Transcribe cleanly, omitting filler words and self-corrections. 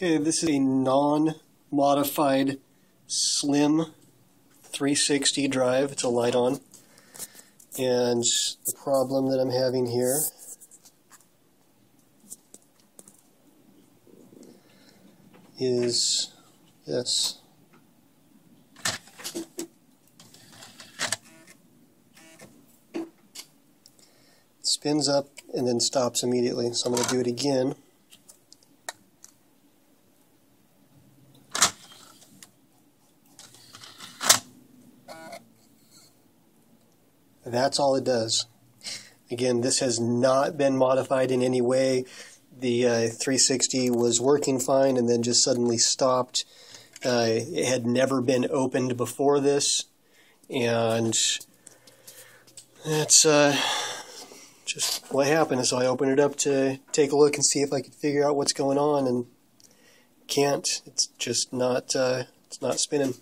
Okay, this is a non-modified slim 360 drive. It's a lite-on. And the problem that I'm having here is this. It spins up and then stops immediately. So I'm going to do it again. That's all it does. Again, this has not been modified in any way. The 360 was working fine and then just suddenly stopped. It had never been opened before this, and that's just what happened. So I opened it up to take a look and see if I could figure out what's going on, and can't. It's just not. It's not spinning.